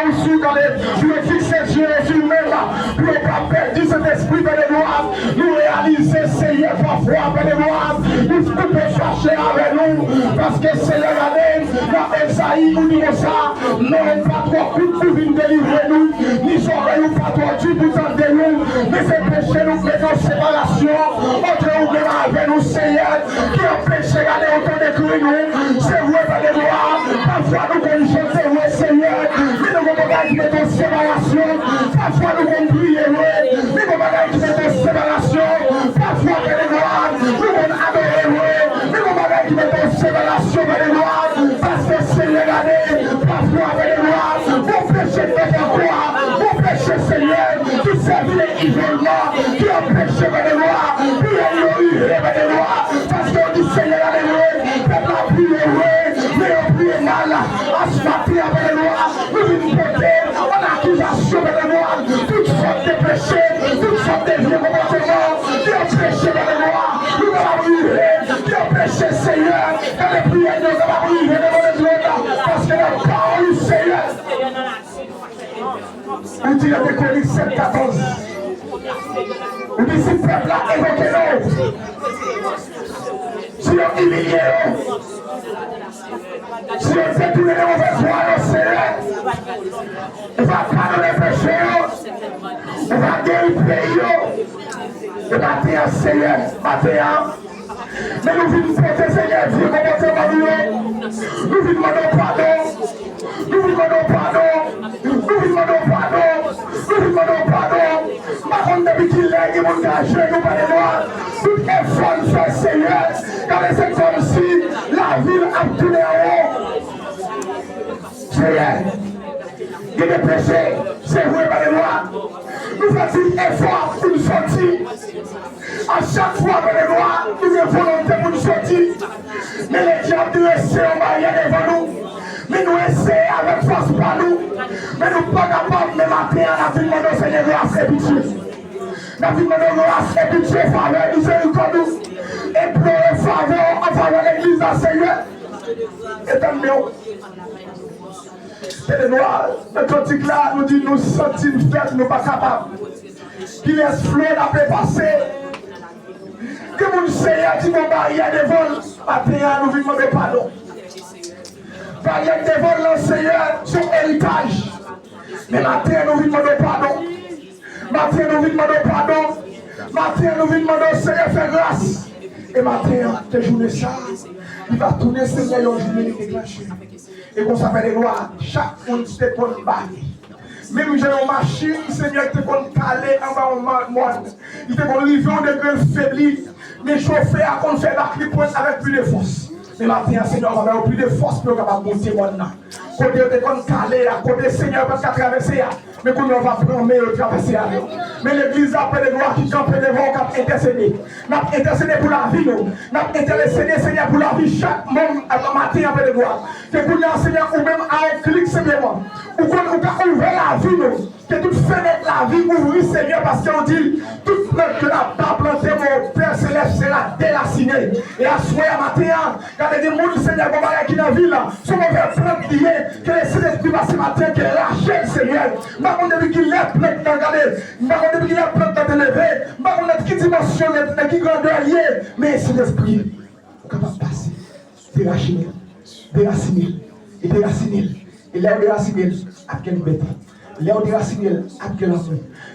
aussi, je me fixe les yeux sur nous, pour ne pas perdre cet esprit, bénémoine. Nous réaliser, Seigneur, parfois, bénémoine, nous pouvons chercher avec nous, parce que Seigneur, dans Esaïe, nous disons ça, non, pas trop court pour venir délivrer nous, ni sauver nous, pas trop dur pour tenter nous, mais c'est péché, nous faisons séparation entre nous et avec nous, Seigneur, qui empêche de regarder autant de cris, nous, c'est vrai, bénémoine, parfois nous connaissons, c'est vrai, Seigneur, mais nous pouvons mettre en séparation, parfois nous pouvons prier, mais nous pouvons mettre en séparation, parfois, bénémoine, nous pouvons adorer, mais nous pouvons mettre en séparation, bénémoine, parce que Seigneur, parfois, bénémoine, vos péchés de faire quoi, vos péchés, Seigneur, qui servent l'isolement, qui empêchent, bénémoine, puis bénémoine, parce qu'on dit, Seigneur, peuple a prié, mais on prie mal, à ce matin, bénémoine, nous venons porter en accusation, bénémoine, toute sorte de péché, toute sorte de vieux comportements, qui empêchent, bénémoine, nous allons prier, qui empêchent, Seigneur, dans les prières, nous allons prier, parce que la parole du Seigneur, vous dites dans Chroniques 7:14, vous dites si le peuple a évoqué l'eau, si on humilié l'eau, si on fait tourner les mauvaises voies, le Seigneur, on va pardonner les péchés, on va guérir le pays, et maintenant, Seigneur, maintenant, mais nous venons porter, Seigneur, vieux comportement, nous venons demander pardon, nous venons demander pardon, nous venons demander pardon, nous venons demander pardon. Par contre, depuis qu'il est, il m'a engagé, nous pas les noirs, tout effort de faire, Seigneur, car c'est comme si la ville a tourné en haut. Seigneur, il y a des péchés, c'est vrai, par les noirs. Nous faisons effort pour nous sortir. À chaque fois, par les noirs, nous avons volonté pour nous sortir. Mais les diables nous essaient en barrière devant nous. Mais nous essayons avec force par nous. Mais nous ne sommes pas capables de matin à la vie de notre Seigneur grâce et pitié. La vie de notre grâce et pitié, faveur, miséricorde. Et pleurer faveur en faveur de l'église d'un Seigneur. Et tant mieux. Et les noirs, le cantique là nous dit nous sentir une fête, nous ne sommes pas capables. Qui laisse fleur d'après passer. Que mon Seigneur qui m'a barrière de vol, maintenant nous vivons demander pardon. Barrière de vol, le Seigneur, son héritage. Mais maintenant nous vivons demander pardon. Maintenant nous vivons demander pardon. Maintenant nous vivons demander Seigneur, fais grâce. Et maintenant, tes journées ça, il va tourner Seigneur, une journée déclenchée. Et qu'on s'appelle les lois, chaque monde se compte barré. Même j'ai une machine, Seigneur, qui te compte caler en bas au monde. Il te compte livrer de gueule faibli. Mais chauffer à qu'on fait la clip avec plus de force. Mais maintenant, Seigneur, on va avoir plus de force pour capable monter maintenant. Côté te compte caler, à côté Seigneur, parce qu'à traverser, mais qu'on va prendre meilleur traverser. Mais l'église appelle les lois qui campent devant, qui a intercédé. N'a intercédé pour la vie, n'a intercédé, Seigneur, pour la vie. Chaque monde à la matin appelle les lois. Que pour nous, Seigneur, ou même à un clic, Seigneur, ou qu'on ouvre la vie, que toute fenêtre la vie ouvre, Seigneur, parce qu'on dit, toute plante que la pas plantée, mon Père Céleste, c'est la déraciner. Et à ce matin, quand il y a des gens, Seigneur, qui dans la ville, sont mauvais plantes liées, que les Célestes va ce matin, que lâcher, Seigneur. Par contre, depuis qu'il est plein de regarder, par contre, depuis qu'il est plein de lever, par contre, qui dimension, qui grandeur liée, mais c'est l'esprit, capable de passer, déraciner, déraciner, et déraciner. Et là, on déraciner, à quelle bête. Là, on déraciner, à quelle enfant.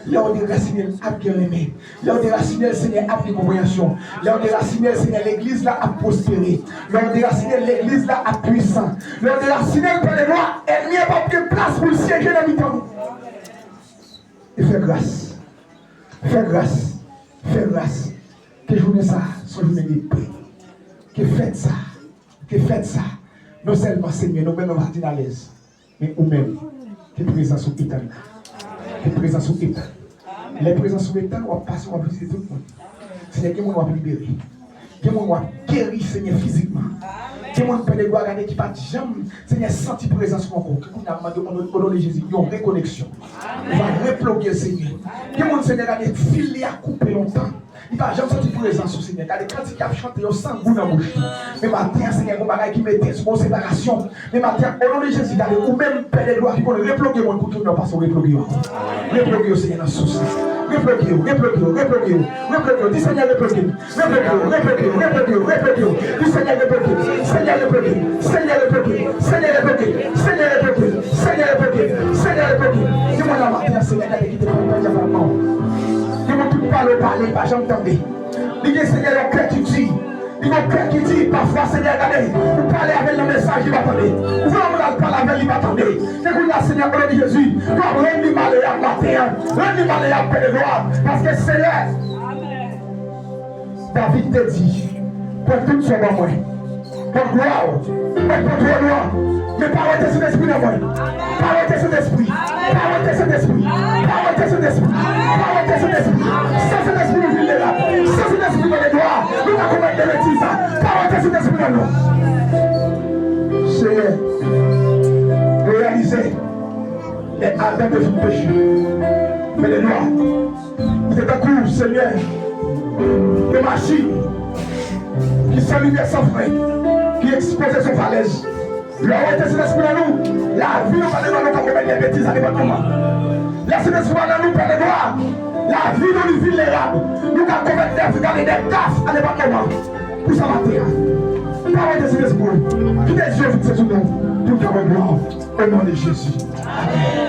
Là, on déraciner, à quelle aimé. Là, on déraciner, Seigneur, à quelle compréhension. Là, on déraciner, Seigneur, l'église là a prospéré. Là, on déraciner, l'église là a puissant. Là, on déraciner, par les lois, elle n'y a pas de place pour le siéger dans le temps. Et fais grâce. Fais grâce. Fais grâce. Que journée ça, soit journée de paix. Que faites ça. Que faites ça. Non seulement Seigneur, nous même nous partons à l'aise. Mais nous-mêmes, que présence au état. Que présence au état. Les présences au état, on va passer, on va visiter tout le monde. Seigneur, que monde va libérer. Que monde va guérir, Seigneur, physiquement. Que monde peut les voir qui pas jamais, Seigneur, senti présence encore. Que monde a demandé au nom de Jésus, il y a une reconnexion. On va reploguer, Seigneur. Que monde, Seigneur, a des fils à couper longtemps. Il va jamais sortir présence au Seigneur. Car quand il a chanté, il sans goût dans la bouche. Mais matin, Seigneur, mon bagage qui mettait sur mon séparation. Mais matin, au nom de Jésus, ou même Père de gloire qui connaît, reploguer mon couteau, non, parce qu'on reploguer. Reploguer au Seigneur dans ce souci. Reploguer, dis Seigneur, reploguer. Dis Seigneur, reploguer. Seigneur, reploguer. Seigneur, reploguer. Seigneur, reploguer. Seigneur, reploguer. Seigneur, reploguer. Seigneur, reploguer. Dis-moi la matin, Seigneur, qui te prend pas vraiment. Dis-moi tout parler, pas j'entendais. Dis Seigneur, le cœur qui dit. Il y a un cœur qui dit, parfois, Seigneur, regardez, vous parlez avec le message, il va attendre. Vous voulez parler avec, il va attendre. C'est que là, Seigneur, au nom de Jésus, comme rendre malheur à matin, rendre malheur à paix de gloire. Parce que Seigneur, David te dit, pour tout ce moment, pour gloire, pour toi, gloire, mais pas arrêter cet esprit dans moi. Pas arrêter cet esprit. Pas arrêter cet esprit. Pas arrêter cet esprit. Pas arrêter cet esprit. Sans cet esprit, nous vivons là. Sans cet esprit, nous les droits. Nous n'avons commettre des bêtises. Pas arrêter cet esprit dans nous. Seigneur, réaliser les ardeurs de tout péché. Mais les noirs, c'est un coup, Seigneur, de machines qui s'allument sans frein, qui exposent son falaise. L'arrêté cet esprit dans nous, la vie nous va nous commettre des bêtises à l'événement. Laissez l'esprit dans nous, Père de gloire. La vie nous est vulnérable. Nous allons commettre des gaffes à l'événement. Pour ça matin. Arrêtez cet esprit. Qui est Dieu, c'est tout nous. Tout comme gloire. Au nom de Jésus. Amen.